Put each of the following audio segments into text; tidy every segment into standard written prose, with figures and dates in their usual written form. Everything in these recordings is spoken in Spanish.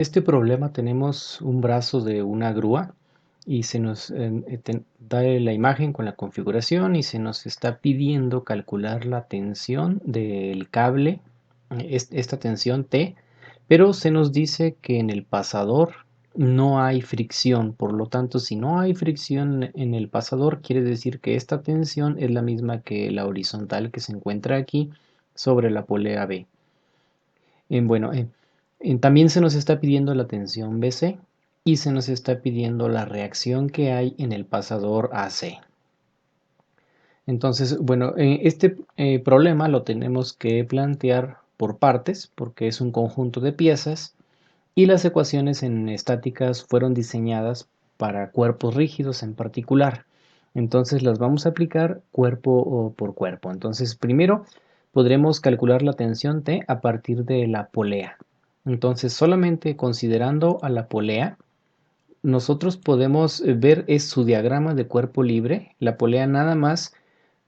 Este problema tenemos un brazo de una grúa y se nos da la imagen con la configuración y se nos está pidiendo calcular la tensión del cable, esta tensión T, pero se nos dice que en el pasador no hay fricción. Por lo tanto, si no hay fricción en el pasador, quiere decir que esta tensión es la misma que la horizontal que se encuentra aquí sobre la polea B. Bueno, también se nos está pidiendo la tensión BC y se nos está pidiendo la reacción que hay en el pasador AC. Entonces, bueno, este problema lo tenemos que plantear por partes porque es un conjunto de piezas y las ecuaciones en estáticas fueron diseñadas para cuerpos rígidos en particular. Entonces las vamos a aplicar cuerpo por cuerpo. Entonces, primero podremos calcular la tensión T a partir de la polea. Entonces, solamente considerando a la polea, nosotros podemos ver es su diagrama de cuerpo libre. La polea nada más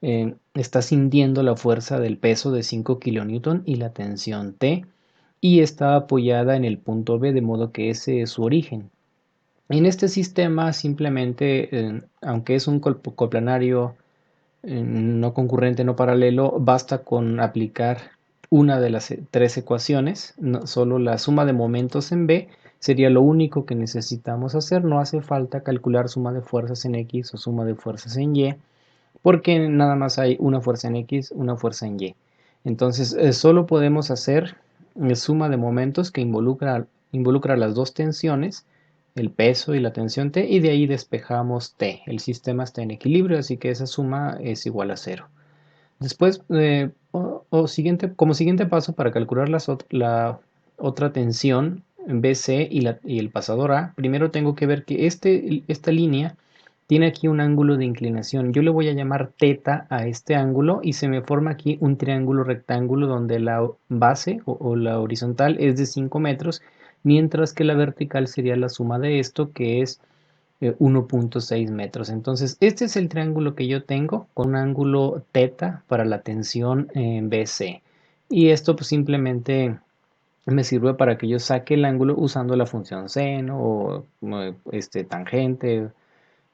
está sintiendo la fuerza del peso de 5 kN y la tensión T y está apoyada en el punto B, de modo que ese es su origen. En este sistema simplemente, aunque es un coplanario no concurrente, no paralelo, basta con aplicar una de las tres ecuaciones, solo la suma de momentos en B sería lo único que necesitamos hacer, no hace falta calcular suma de fuerzas en X o suma de fuerzas en Y, porque nada más hay una fuerza en X, una fuerza en Y. Entonces, solo podemos hacer suma de momentos que involucra las dos tensiones, el peso y la tensión T, y de ahí despejamos T. El sistema está en equilibrio, así que esa suma es igual a cero. Después, como siguiente paso, para calcular la otra tensión, BC y el pasador A, primero tengo que ver que esta línea tiene aquí un ángulo de inclinación. Yo le voy a llamar teta a este ángulo y se me forma aquí un triángulo rectángulo donde la base o la horizontal es de 5 metros, mientras que la vertical sería la suma de esto, que es 1.6 metros. Entonces, este es el triángulo que yo tengo con un ángulo teta para la tensión BC. Y esto pues simplemente me sirve para que yo saque el ángulo usando la función seno o tangente.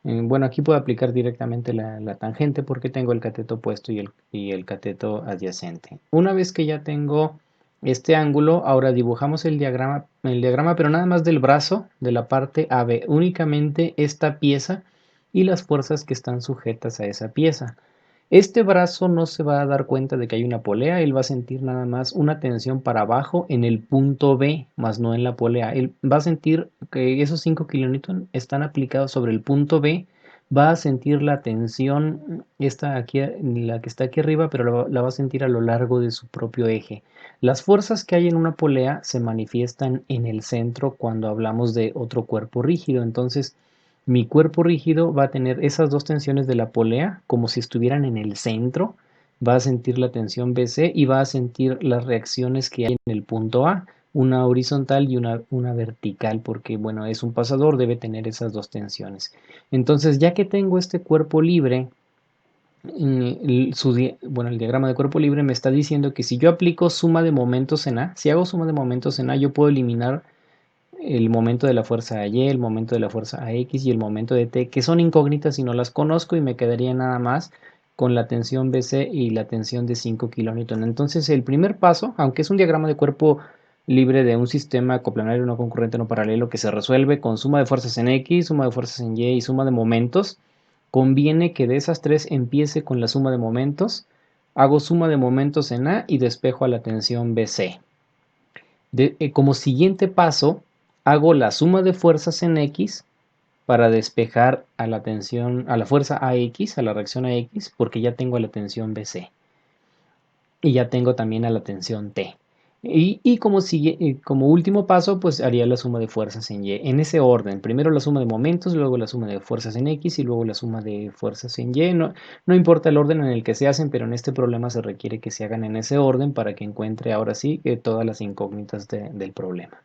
Bueno, aquí puedo aplicar directamente la tangente porque tengo el cateto opuesto y el cateto adyacente. Una vez que ya tengo este ángulo, ahora dibujamos el diagrama, pero nada más del brazo, de la parte AB, únicamente esta pieza y las fuerzas que están sujetas a esa pieza. Este brazo no se va a dar cuenta de que hay una polea, él va a sentir nada más una tensión para abajo en el punto B, más no en la polea. Él va a sentir que esos 5 kN están aplicados sobre el punto B, va a sentir la tensión, esta aquí, la que está aquí arriba, pero la va a sentir a lo largo de su propio eje. Las fuerzas que hay en una polea se manifiestan en el centro cuando hablamos de otro cuerpo rígido, entonces mi cuerpo rígido va a tener esas dos tensiones de la polea como si estuvieran en el centro, va a sentir la tensión BC y va a sentir las reacciones que hay en el punto A, una horizontal y una vertical, porque bueno, es un pasador, debe tener esas dos tensiones. Entonces, ya que tengo este cuerpo libre, el diagrama de cuerpo libre me está diciendo que si yo aplico suma de momentos en A, si hago suma de momentos en A, yo puedo eliminar el momento de la fuerza Y, el momento de la fuerza X y el momento de T, que son incógnitas y no las conozco y me quedaría nada más con la tensión BC y la tensión de 5 kN. Entonces el primer paso, aunque es un diagrama de cuerpo libre de un sistema coplanario no concurrente no paralelo que se resuelve con suma de fuerzas en X, suma de fuerzas en Y y suma de momentos, conviene que de esas tres empiece con la suma de momentos, hago suma de momentos en A y despejo a la tensión BC. Como siguiente paso, hago la suma de fuerzas en X para despejar a la tensión, a la fuerza AX, a la reacción AX, porque ya tengo la tensión BC. Y ya tengo también a la tensión T. Como último paso, pues haría la suma de fuerzas en Y. En ese orden. Primero la suma de momentos, luego la suma de fuerzas en X y luego la suma de fuerzas en Y. No importa el orden en el que se hacen, pero en este problema se requiere que se hagan en ese orden para que encuentre ahora sí todas las incógnitas del problema.